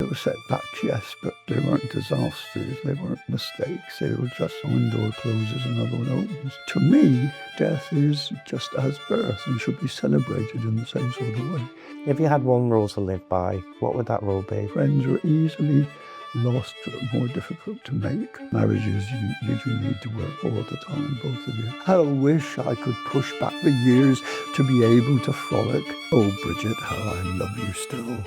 were setbacks, yes, but they weren't disasters, they weren't mistakes, they were just one door closes, another one opens. To me, death is just as birth and should be celebrated in the same sort of way. If you had one rule to live by, what would that rule be? Friends are easily lost, more difficult to make. Marriages, you do need to work all the time, both of you. How I wish I could push back the years to be able to frolic. Oh, Bridget, how I love you still.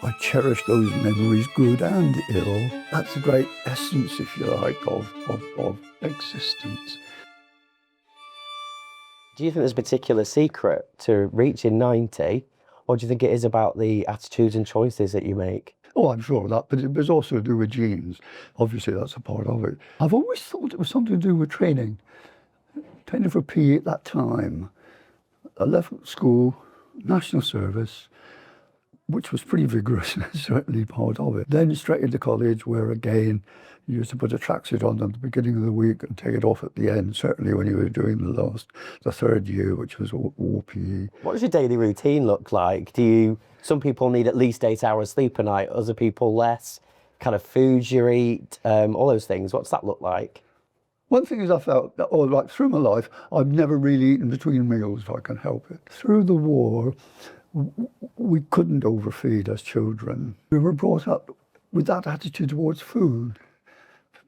I cherish those memories, good and ill. That's the great essence, if you like, of existence. Do you think there's a particular secret to reaching 90, or do you think it is about the attitudes and choices that you make? Oh, I'm sure of that, but it was also to do with genes. Obviously, that's a part of it. I've always thought it was something to do with training. Training for PE at that time. I left school, national service, which was pretty vigorous, certainly part of it. Then straight into college, where again, you used to put a tracksuit on at the beginning of the week and take it off at the end, certainly when you were doing the third year, which was all PE. What does your daily routine look like? Some people need at least 8 hours sleep a night, other people less, kind of foods you eat, all those things. What's that look like? One thing is I felt that all right through my life, I've never really eaten between meals if I can help it. Through the war, we couldn't overfeed as children. We were brought up with that attitude towards food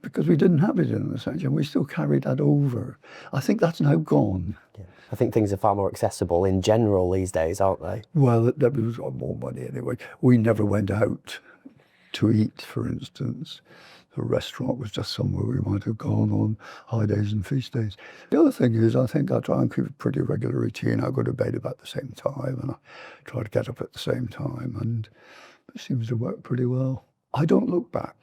because we didn't have it in the sense, and we still carried that over. I think that's now gone. Yeah. I think things are far more accessible in general these days, aren't they? Well, there was more money anyway. We never went out to eat, for instance. A restaurant was just somewhere we might have gone on high days and feast days. The other thing is, I think I try and keep a pretty regular routine. I go to bed about the same time and I try to get up at the same time, and it seems to work pretty well. I don't look back.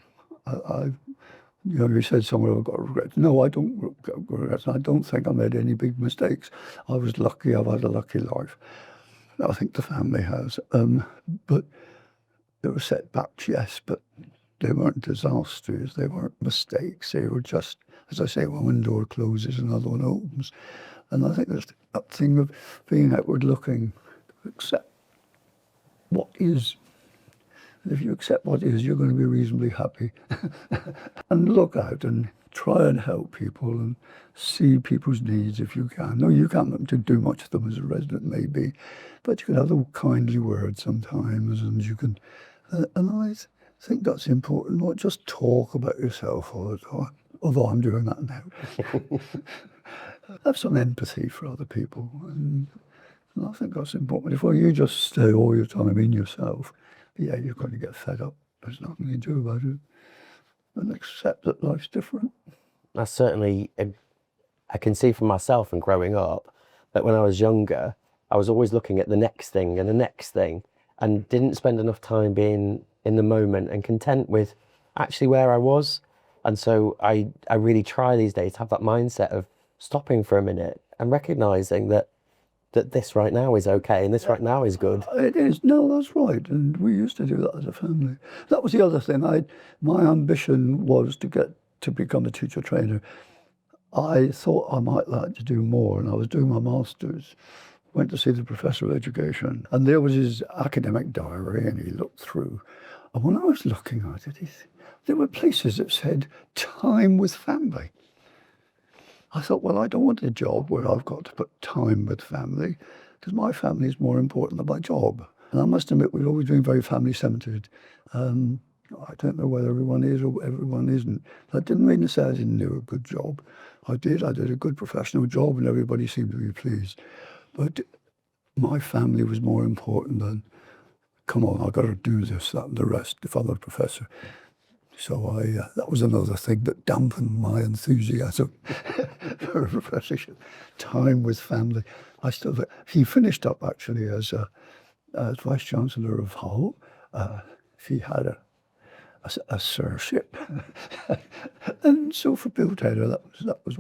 You said somewhere I've got regrets. No, I don't look regrets. I don't think I made any big mistakes. I was lucky. I've had a lucky life. I think the family has. But there were setbacks, yes, but they weren't disasters, they weren't mistakes, they were just, as I say, one door closes, another one opens. And I think there's that thing of being outward looking, accept what is. And if you accept what is, you're going to be reasonably happy. And look out and try and help people and see people's needs if you can. No, you can't do much of them as a resident maybe, but you can have a kindly word sometimes, and you can, and I think that's important, not just talk about yourself all the time, although I'm doing that now. Have some empathy for other people, and I think that's important. If you just stay all your time in yourself, yeah, you're going to get fed up. There's nothing you do about it. And accept that life's different. That's certainly, I can see from myself and growing up, that when I was younger, I was always looking at the next thing and the next thing, and didn't spend enough time being in the moment and content with actually where I was. And so I really try these days to have that mindset of stopping for a minute and recognizing that this right now is okay and this right now is good. It is. No, that's right. And we used to do that as a family. That was the other thing. My ambition was to become a teacher trainer. I thought I might like to do more, and I was doing my master's. Went to see the professor of education, and there was his academic diary, and he looked through. And when I was looking at it, there were places that said time with family. I thought, well, I don't want a job where I've got to put time with family, because my family is more important than my job. And I must admit, we've always been very family-centred. I don't know whether everyone is or everyone isn't. That didn't mean to say I didn't do a good job. I did a good professional job, and everybody seemed to be pleased. But my family was more important than, come on, I've got to do this, that, and the rest, if I'm a professor. So that was another thing that dampened my enthusiasm for a professorship. Time with family. He finished up actually as Vice Chancellor of Hull. He had a sirship. And so for Bill Taylor, that was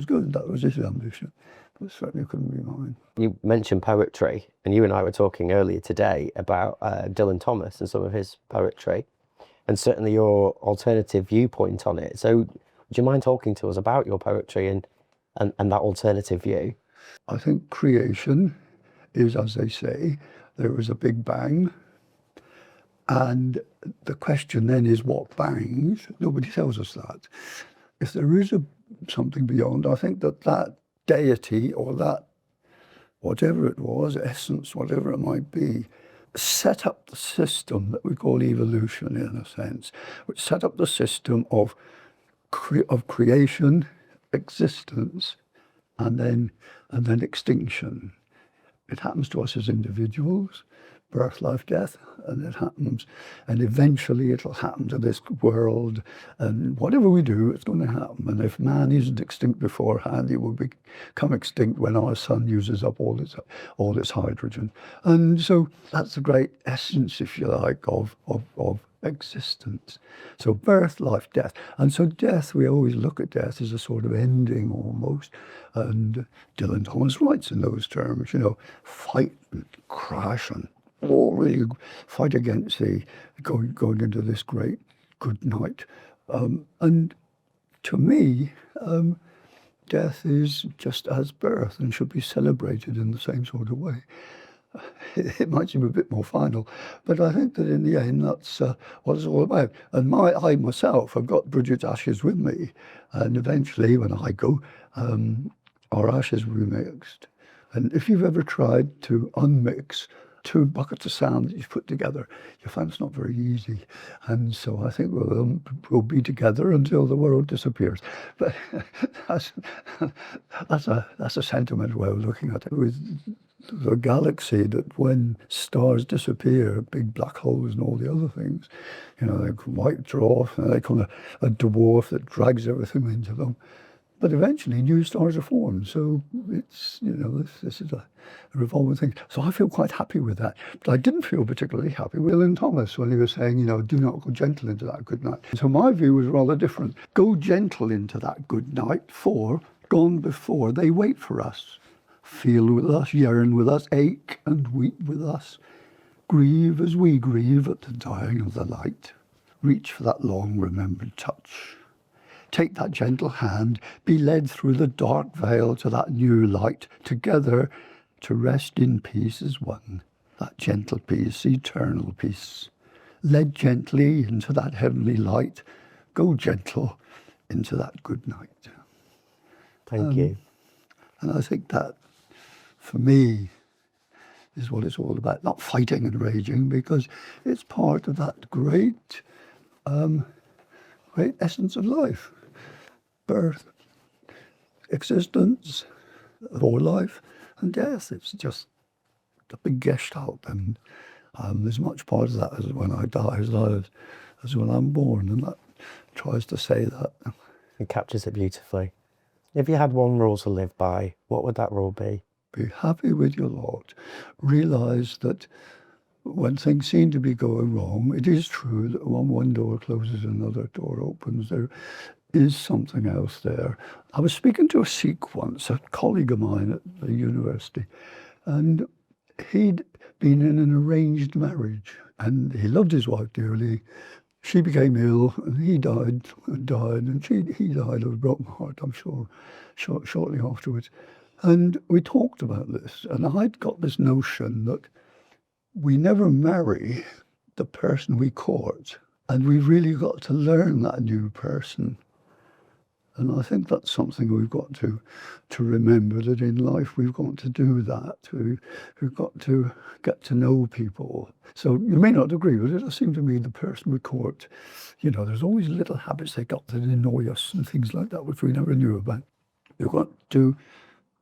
good. That was his ambition. But certainly couldn't be mine. You mentioned poetry, and you and I were talking earlier today about Dylan Thomas and some of his poetry, and certainly your alternative viewpoint on it. So would you mind talking to us about your poetry and that alternative view? I think creation is, as they say, there was a big bang, And the question then is what bangs? Nobody tells us that. If there is something beyond, I think that deity or that whatever it was, essence, whatever it might be, set up the system that we call evolution in a sense, which set up the system of creation, existence, and then extinction. It happens to us as individuals, birth, life, death, and it happens, and eventually it'll happen to this world, and whatever we do, it's going to happen. And if man isn't extinct beforehand, he will become extinct when our sun uses up all its hydrogen. And so that's the great essence, if you like, of existence. So birth, life, death. And so death, we always look at death as a sort of ending almost. And Dylan Thomas writes in those terms, fight and crash and really fight against the going into this great good night. And to me, death is just as birth and should be celebrated in the same sort of way. It might seem a bit more final, but I think that in the end, that's what it's all about. And I myself have got Bridget's ashes with me, and eventually when I go, our ashes will be mixed. And if you've ever tried to unmix 2 buckets of sand that you've put together, you find it's not very easy. And so I think we'll be together until the world disappears. But that's a sentimental way of looking at it. With the galaxy, that when stars disappear, big black holes and all the other things, they white dwarf, and they kind of a dwarf that drags everything into them. But eventually new stars are formed. So it's, this is a revolving thing. So I feel quite happy with that. But I didn't feel particularly happy with Dylan Thomas when he was saying, do not go gentle into that good night. So my view was rather different. Go gentle into that good night, for gone before they wait for us. Feel with us, yearn with us, ache and weep with us. Grieve as we grieve at the dying of the light. Reach for that long remembered touch. Take that gentle hand, be led through the dark veil to that new light, together to rest in peace as one. That gentle peace, eternal peace. Led gently into that heavenly light, go gentle into that good night. Thank you. And I think that, for me, is what it's all about. Not fighting and raging, because it's part of that great essence of life. Birth, existence, or life, and death. It's just the big gestalt, and there's much part of that as when I die as when I'm born, and that tries to say that. It captures it beautifully. If you had one rule to live by, what would that rule be? Be happy with your lot. Realise that when things seem to be going wrong, it is true that when one door closes, another door opens. There is something else there. I was speaking to a Sikh once, a colleague of mine at the university, and he'd been in an arranged marriage, and he loved his wife dearly. She became ill, and he died, and he died of a broken heart, I'm sure, shortly afterwards. And we talked about this, and I'd got this notion that we never marry the person we court, and we've really got to learn that new person. And I think that's something we've got to remember, that in life we've got to do that. We've got to get to know people. So you may not agree, but it does seem to me the person we court, there's always little habits they got that annoy us and things like that, which we never knew about. You've got to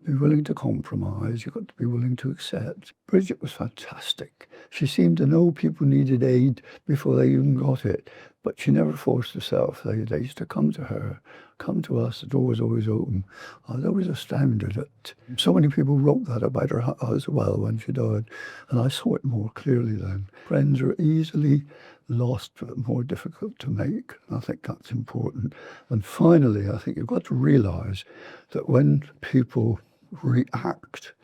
be willing to compromise. You've got to be willing to accept. Bridget was fantastic. She seemed to know people needed aid before they even got it, but she never forced herself. They used to come to her, come to us. The door was always open. I was always astounded that so many people wrote that about her as well when she died, and I saw it more clearly then. Friends are easily lost, but more difficult to make. And I think that's important. And finally, I think you've got to realise that when people react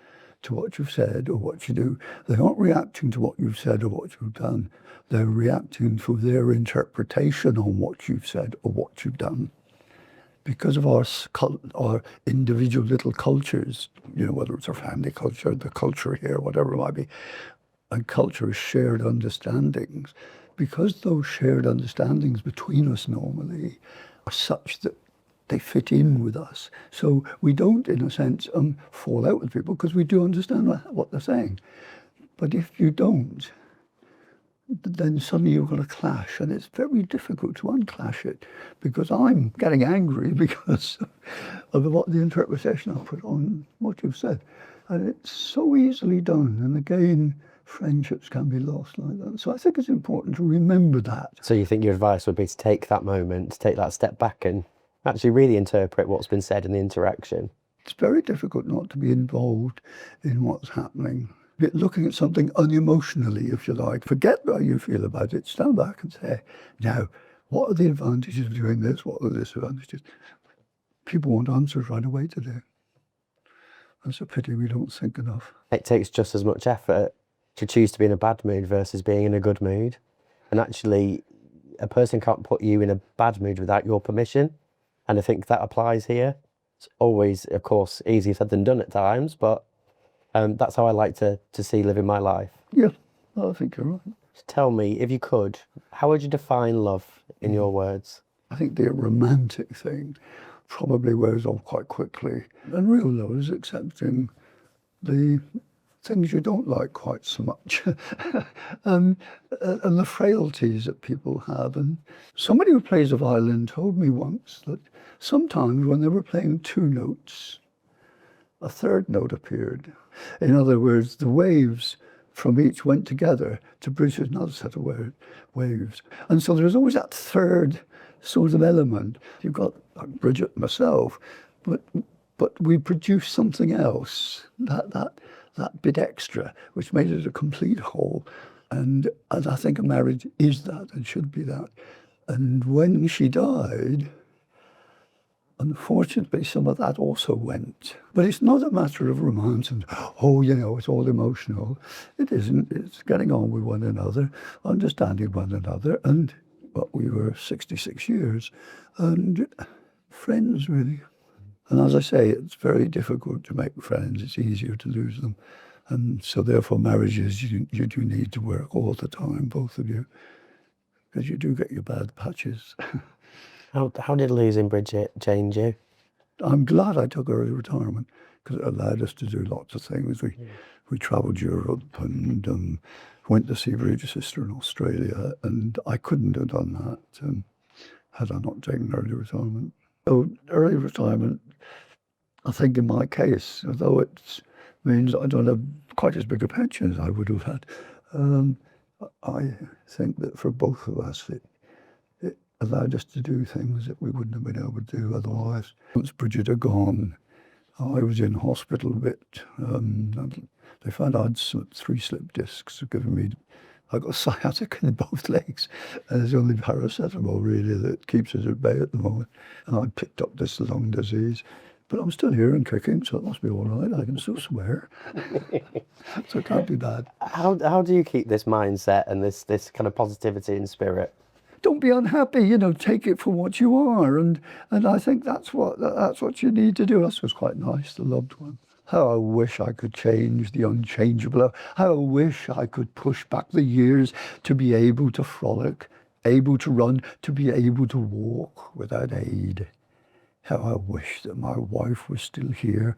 to what you've said or what you do, they aren't reacting to what you've said or what you've done. They're reacting to their interpretation on what you've said or what you've done. Because of our individual little cultures, whether it's our family culture, the culture here, whatever it might be, and culture is shared understandings. because those shared understandings between us normally are such that they fit in with us. So we don't, in a sense, fall out with people because we do understand what they're saying. But if you don't, then suddenly you've got a clash, and it's very difficult to unclash it because I'm getting angry because of what the interpretation I put on what you've said. And it's so easily done. And again, friendships can be lost like that. So I think it's important to remember that. So you think your advice would be to take that moment, to take that step back and actually really interpret what's been said in the interaction? It's very difficult not to be involved in what's happening. Looking at something unemotionally, if you like. Forget how you feel about it. Stand back and say, now, what are the advantages of doing this? What are the disadvantages? People want answers right away today. That's a pity we don't think enough. It takes just as much effort to choose to be in a bad mood versus being in a good mood. And actually, a person can't put you in a bad mood without your permission. And I think that applies here. It's always, of course, easier said than done at times, but that's how I like to see living my life. Yeah, I think you're right. Tell me, if you could, how would you define love in your words? I think the romantic thing probably wears off quite quickly. And real love is accepting the things you don't like quite so much and the frailties that people have. And somebody who plays the violin told me once that sometimes when they were playing two notes, a third note appeared. In other words, the waves from each went together to produce another set of waves. And so there's always that third sort of element. You've got like Bridget, myself, but we produced something else, that bit extra, which made it a complete whole. And I think a marriage is that and should be that. And when she died, unfortunately, some of that also went. But it's not a matter of romance and, it's all emotional. It isn't. It's getting on with one another, understanding one another, and we were 66 years, and friends, really. And as I say, it's very difficult to make friends. It's easier to lose them. And so therefore, marriages, you do need to work all the time, both of you, because you do get your bad patches. How did losing Bridget change you? I'm glad I took early retirement because it allowed us to do lots of things. We travelled Europe and went to see Bridget's sister in Australia, and I couldn't have done that had I not taken early retirement. So early retirement, I think in my case, although it means I don't have quite as big a pension as I would have had, I think that for both of us, it allowed us to do things that we wouldn't have been able to do otherwise. Once Bridget had gone, I was in hospital a bit. They found I had 3 slip discs, giving me, I got sciatica in both legs. And it's only paracetamol really that keeps us at bay at the moment. And I picked up this lung disease. But I'm still here and kicking, so it must be all right. I can still swear. So it can't be bad. How do you keep this mindset and this kind of positivity and spirit? Don't be unhappy, take it for what you are. And I think that's what you need to do. This was quite nice, the loved one. How I wish I could change the unchangeable. How I wish I could push back the years to be able to frolic, able to run, to be able to walk without aid. How I wish that my wife was still here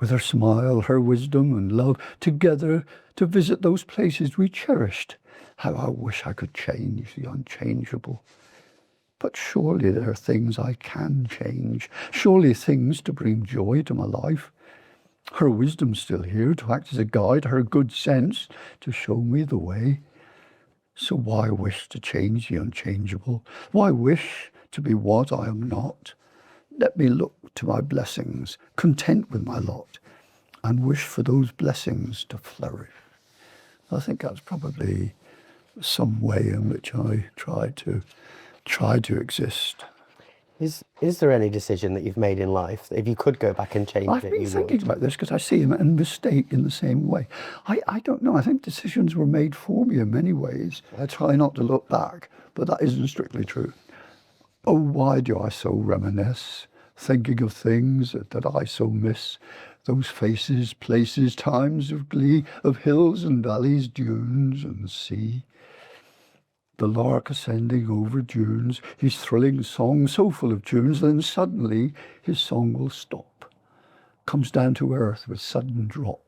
with her smile, her wisdom and love, together to visit those places we cherished. How I wish I could change the unchangeable. But surely there are things I can change. Surely things to bring joy to my life. Her wisdom's still here to act as a guide, her good sense to show me the way. So why wish to change the unchangeable? Why wish to be what I am not? Let me look to my blessings, content with my lot, and wish for those blessings to flourish. I think that's probably some way in which I try to exist. Is there any decision that you've made in life that if you could go back and change I've it, been you thinking would? about this because I see them and mistake in the same way. I don't know. I think decisions were made for me in many ways. I try not to look back, but that isn't strictly true. Oh, why do I so reminisce, thinking of things that I so miss? Those faces, places, times of glee, of hills and valleys, dunes and sea. The lark ascending over dunes, his thrilling song so full of tunes, then suddenly his song will stop, comes down to earth with sudden drop.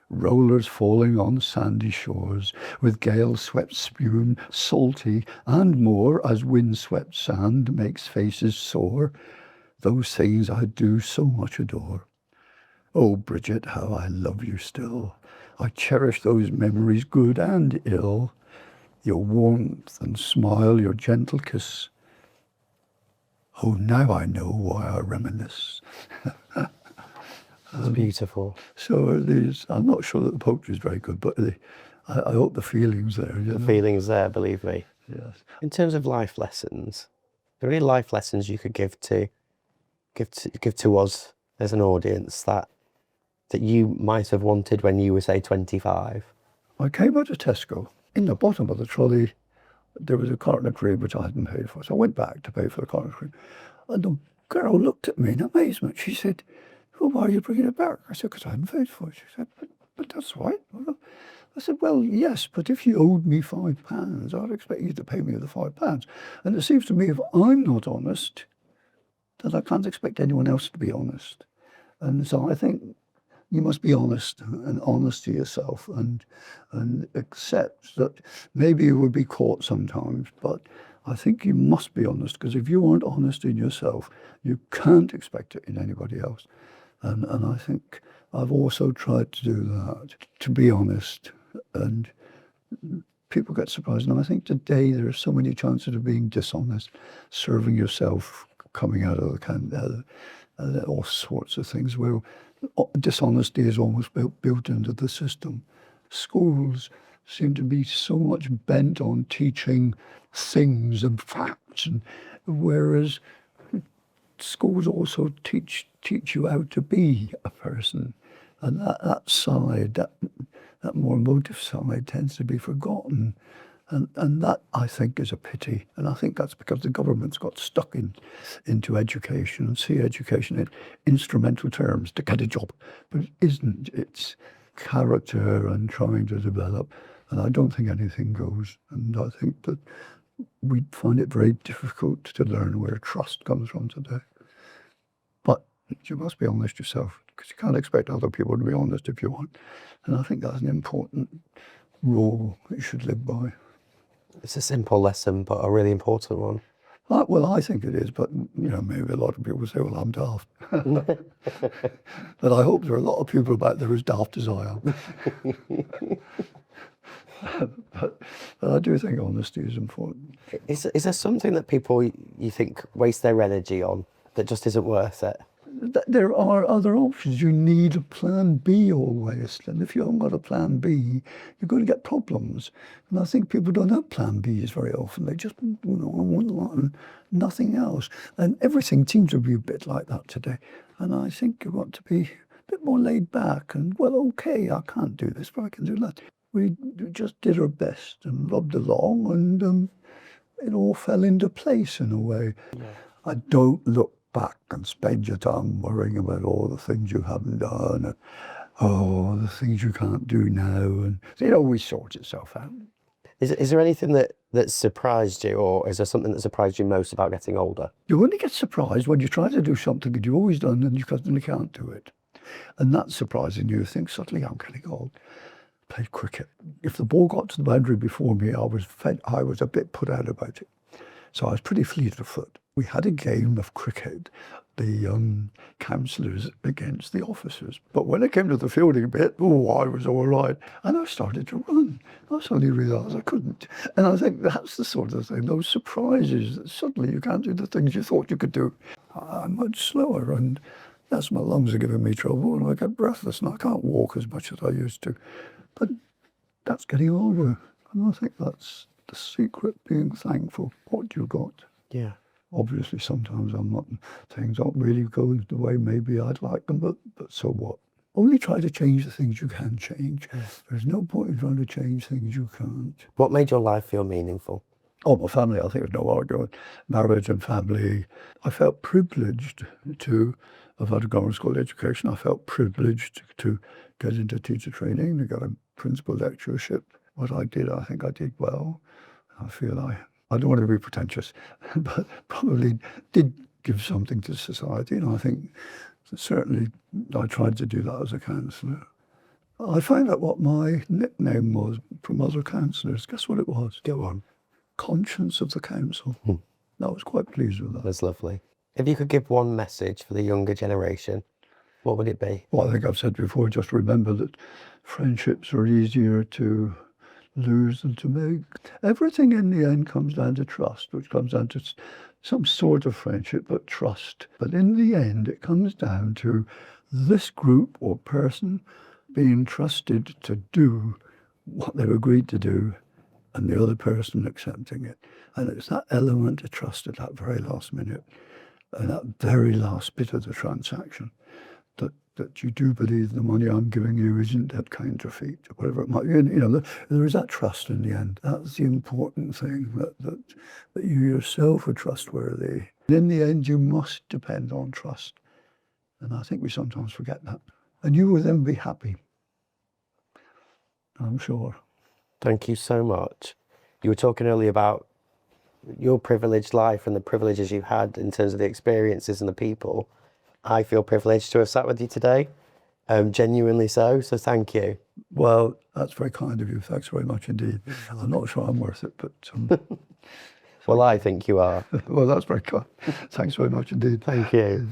Rollers falling on sandy shores, with gale-swept spume, salty and more, as wind-swept sand makes faces sore. Those things I do so much adore. Oh, Bridget, how I love you still. I cherish those memories, good and ill. Your warmth and smile, your gentle kiss. Oh, now I know why I reminisce. It's beautiful. So these, I'm not sure that the poetry is very good, but I hope the feeling's there. The feeling's there, believe me. Yes. In terms of life lessons, are there any life lessons you could give to us as an audience that you might have wanted when you were, say, 25? I came out of Tesco. In the bottom of the trolley, there was a carton of cream which I hadn't paid for. So I went back to pay for the carton of cream. And the girl looked at me in amazement. She said, well, why are you bringing it back? I said, because I hadn't paid for it. She said, but that's right. I said, well, yes, but if you owed me £5, I'd expect you to pay me the £5. And it seems to me if I'm not honest, then I can't expect anyone else to be honest. And so I think you must be honest and honest to yourself and accept that maybe you would be caught sometimes, but I think you must be honest, because if you aren't honest in yourself, you can't expect it in anybody else. And I think I've also tried to do that, to be honest, and people get surprised. And I think today there are so many chances of being dishonest, serving yourself, coming out of the can, all sorts of things where dishonesty is almost built into the system. Schools seem to be so much bent on teaching things and facts, and whereas schools also teach you how to be a person, and that side, that more emotive side, tends to be forgotten, and that I think is a pity. And I think that's because the government's got stuck into education and see education in instrumental terms to get a job, but it isn't. It's character and trying to develop, and I don't think anything goes. And I think that we find it very difficult to learn where trust comes from today. But you must be honest yourself, because you can't expect other people to be honest if you want. And I think that's an important rule that you should live by. It's a simple lesson, but a really important one. Well, I think it is, but maybe a lot of people say, well, I'm daft. But I hope there are a lot of people out there as daft as I am. But I do think honesty is important. Is there something that people you think waste their energy on that just isn't worth it? There are other options. You need a plan B always. And if you haven't got a plan B, you're going to get problems. And I think people don't have plan Bs very often. They just, I want that and nothing else. And everything seems to be a bit like that today. And I think you've got to be a bit more laid back and, well, okay, I can't do this, but I can do that. We just did our best and rubbed along, and it all fell into place in a way. Yeah. I don't look back and spend your time worrying about all the things you haven't done and the things you can't do now, and it always sorts itself out. Is there anything that surprised you, or is there something that surprised you most about getting older? You only get surprised when you try to do something that you've always done and you suddenly can't do it, and that's surprising. You think, suddenly I'm getting old. Played cricket. If the ball got to the boundary before me, I was a bit put out about it. So I was pretty fleet of foot. We had a game of cricket, the young councillors against the officers. But when it came to the fielding bit, I was all right. And I started to run. I suddenly realised I couldn't. And I think that's the sort of thing, those surprises, that suddenly you can't do the things you thought you could do. I'm much slower, and that's my lungs are giving me trouble, and I get breathless, and I can't walk as much as I used to. But that's getting older. And I think that's the secret, being thankful for what you've got. Yeah. Obviously, sometimes things aren't really going the way maybe I'd like them, but so what? Only try to change the things you can change. Yes. There's no point in trying to change things you can't. What made your life feel meaningful? Oh, my family, I think there's no argument. Marriage and family. I felt privileged to have had a government school education. I felt privileged to get into teacher training, to get a principal lectureship. What I did, I think I did well. I feel I don't want to be pretentious, but probably did give something to society, and I think certainly I tried to do that as a counsellor. I found out what my nickname was from other counsellors. Guess what it was? Go on. Conscience of the council. I was quite pleased with that. That's lovely. If you could give one message for the younger generation, what would it be? Well, I think I've said before, just remember that friendships are easier to lose than to make. Everything in the end comes down to trust, which comes down to some sort of friendship, but trust. But in the end, it comes down to this group or person being trusted to do what they've agreed to do, and the other person accepting it. And it's that element of trust at that very last minute, and that very last bit of the transaction, that you do believe the money I'm giving you isn't that counterfeit, or whatever it might be. There is that trust in the end. That's the important thing, that you yourself are trustworthy. In the end, you must depend on trust. And I think we sometimes forget that. And you will then be happy, I'm sure. Thank you so much. You were talking earlier about your privileged life and the privileges you had in terms of the experiences and the people. I feel privileged to have sat with you today, genuinely so thank you. Well, that's very kind of you. Thanks very much indeed. I'm not sure I'm worth it, but... Well, I think you are. Well, that's very kind. Thanks very much indeed. Thank you.